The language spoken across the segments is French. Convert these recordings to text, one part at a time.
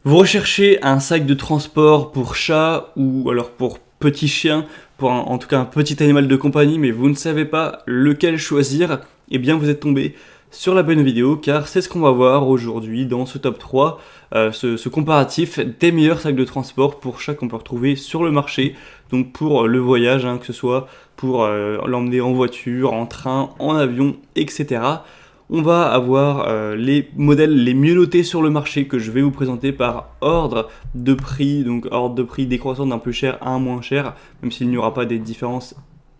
Vous recherchez un sac de transport pour chat ou alors pour petit chien, pour en tout cas un petit animal de compagnie, mais vous ne savez pas lequel choisir, eh bien vous êtes tombé sur la bonne vidéo car c'est ce qu'on va voir aujourd'hui dans ce top 3, ce comparatif des meilleurs sacs de transport pour chat qu'on peut retrouver sur le marché, donc pour le voyage, que ce soit pour l'emmener en voiture, en train, en avion, etc. On va avoir les modèles les mieux notés sur le marché que je vais vous présenter par ordre de prix, donc ordre de prix décroissant d'un plus cher à un moins cher, même s'il n'y aura pas des différences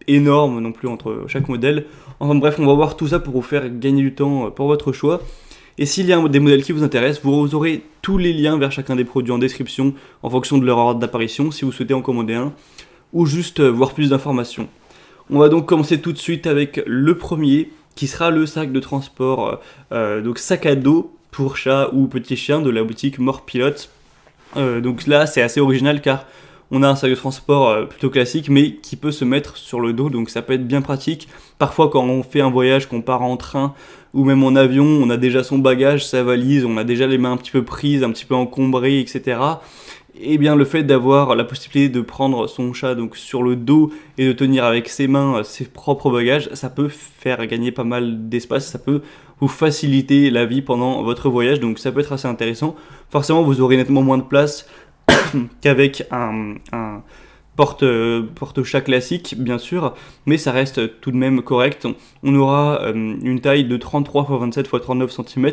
énormes non plus entre chaque modèle. Enfin bref, on va voir tout ça pour vous faire gagner du temps pour votre choix. Et s'il y a des modèles qui vous intéressent, vous aurez tous les liens vers chacun des produits en description en fonction de leur ordre d'apparition si vous souhaitez en commander un, ou juste voir plus d'informations. On va donc commencer tout de suite avec le premier, qui sera le sac de transport, donc sac à dos pour chat ou petit chien de la boutique Morpilot. Donc là c'est assez original car on a un sac de transport plutôt classique mais qui peut se mettre sur le dos, donc ça peut être bien pratique. Parfois quand on fait un voyage, qu'on part en train ou même en avion, on a déjà son bagage, sa valise, on a déjà les mains un petit peu prises, un petit peu encombrées, etc. Et bien le fait d'avoir la possibilité de prendre son chat donc sur le dos et de tenir avec ses mains ses propres bagages, ça peut faire gagner pas mal d'espace, ça peut vous faciliter la vie pendant votre voyage, donc ça peut être assez intéressant. Forcément vous aurez nettement moins de place qu'avec un porte-chat classique, bien sûr, mais ça reste tout de même correct. On aura une taille de 33 x 27 x 39 cm,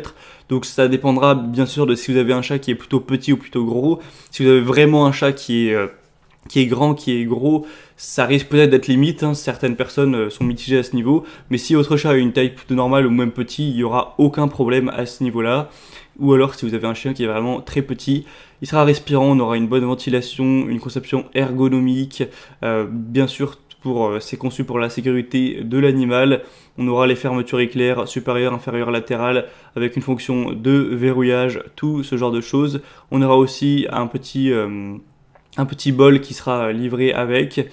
donc ça dépendra bien sûr de si vous avez un chat qui est plutôt petit ou plutôt gros. Si vous avez vraiment un chat qui est grand, qui est gros, ça risque peut-être d'être limite, certaines personnes sont mitigées à ce niveau, mais si votre chat a une taille plutôt normale ou même petit, il n'y aura aucun problème à ce niveau-là. Ou alors si vous avez un chien qui est vraiment très petit, il sera respirant, on aura une bonne ventilation, une conception ergonomique, bien sûr c'est conçu pour la sécurité de l'animal. On aura les fermetures éclair supérieures, inférieures, latérales avec une fonction de verrouillage, tout ce genre de choses. On aura aussi un petit bol qui sera livré avec.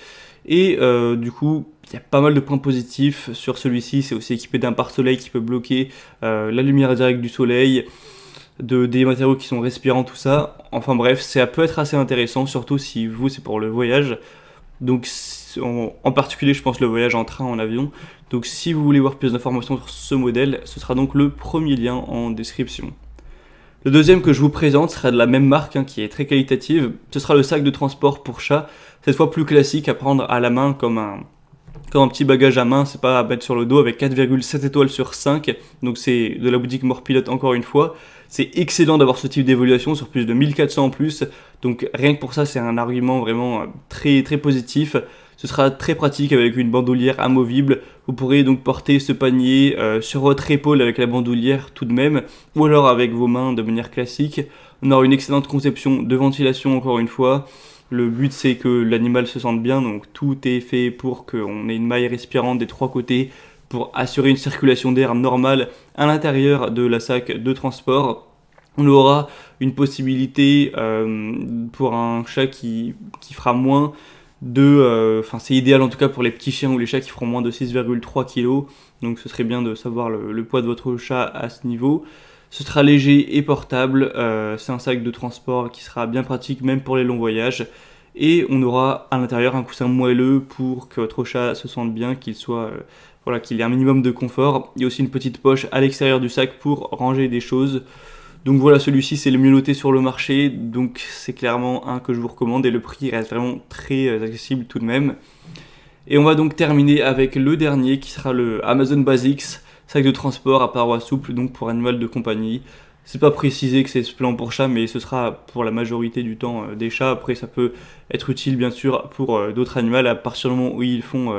Et du coup, il y a pas mal de points positifs sur celui-ci. C'est aussi équipé d'un pare-soleil qui peut bloquer la lumière directe du soleil, des matériaux qui sont respirants, tout ça. Enfin bref, ça peut être assez intéressant, surtout si vous, c'est pour le voyage. Donc en particulier, je pense le voyage en train, en avion. Donc si vous voulez voir plus d'informations sur ce modèle, ce sera donc le premier lien en description. Le deuxième que je vous présente sera de la même marque, qui est très qualitative. Ce sera le sac de transport pour chat, cette fois plus classique à prendre à la main comme un petit bagage à main, c'est pas à mettre sur le dos, avec 4,7 étoiles sur 5, donc c'est de la boutique Morpilot encore une fois. C'est excellent d'avoir ce type d'évaluation sur plus de 1400 en plus, donc rien que pour ça c'est un argument vraiment très très positif. Ce sera très pratique avec une bandoulière amovible, vous pourrez donc porter ce panier sur votre épaule avec la bandoulière tout de même, ou alors avec vos mains de manière classique. On aura une excellente conception de ventilation encore une fois. Le but c'est que l'animal se sente bien, donc tout est fait pour qu'on ait une maille respirante des trois côtés pour assurer une circulation d'air normale à l'intérieur de la sac de transport. On aura une possibilité pour un chat qui fera moins c'est idéal en tout cas pour les petits chiens ou les chats qui feront moins de 6,3 kg, donc ce serait bien de savoir le poids de votre chat à ce niveau. Ce sera léger et portable, c'est un sac de transport qui sera bien pratique même pour les longs voyages. Et on aura à l'intérieur un coussin moelleux pour que votre chat se sente bien, qu'il ait un minimum de confort. Il y a aussi une petite poche à l'extérieur du sac pour ranger des choses. Donc voilà, celui-ci c'est le mieux noté sur le marché, donc c'est clairement un que je vous recommande et le prix reste vraiment très accessible tout de même. Et on va donc terminer avec le dernier qui sera le Amazon Basics, sac de transport à parois souple, donc pour animal de compagnie. C'est pas précisé que c'est ce plan pour chat, mais ce sera pour la majorité du temps des chats. Après, ça peut être utile bien sûr pour d'autres animaux à partir du moment où ils font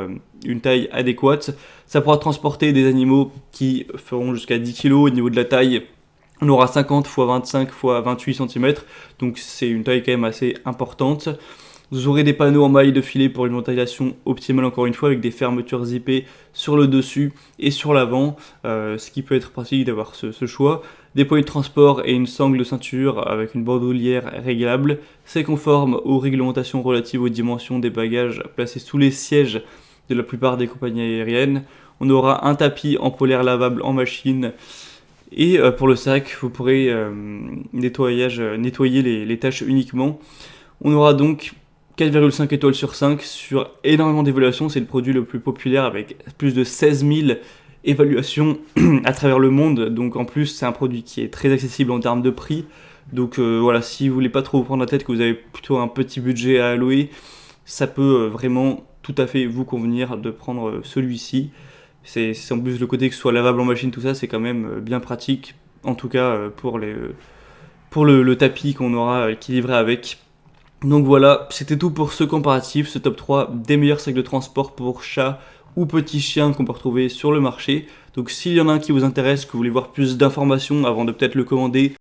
une taille adéquate. Ça pourra transporter des animaux qui feront jusqu'à 10 kg au niveau de la taille. On aura 50 x 25 x 28 cm, donc c'est une taille quand même assez importante. Vous aurez des panneaux en maille de filet pour une ventilation optimale encore une fois avec des fermetures zippées sur le dessus et sur l'avant, ce qui peut être pratique d'avoir ce choix. Des poignées de transport et une sangle de ceinture avec une bandoulière réglable. C'est conforme aux réglementations relatives aux dimensions des bagages placés sous les sièges de la plupart des compagnies aériennes. On aura un tapis en polaire lavable en machine Et pour le sac, vous pourrez nettoyer les tâches uniquement. On aura donc 4,5 étoiles sur 5 sur énormément d'évaluations. C'est le produit le plus populaire avec plus de 16 000 évaluations à travers le monde. Donc en plus, c'est un produit qui est très accessible en termes de prix. Donc voilà, si vous voulez pas trop vous prendre la tête, que vous avez plutôt un petit budget à allouer, ça peut vraiment tout à fait vous convenir de prendre celui-ci. C'est en plus le côté que ce soit lavable en machine, tout ça, c'est quand même bien pratique. En tout cas pour le tapis qu'on aura qui est livré avec. Donc voilà, c'était tout pour ce comparatif, ce top 3 des meilleurs sacs de transport pour chat ou petits chiens qu'on peut retrouver sur le marché. Donc s'il y en a un qui vous intéresse, que vous voulez voir plus d'informations avant de peut-être le commander,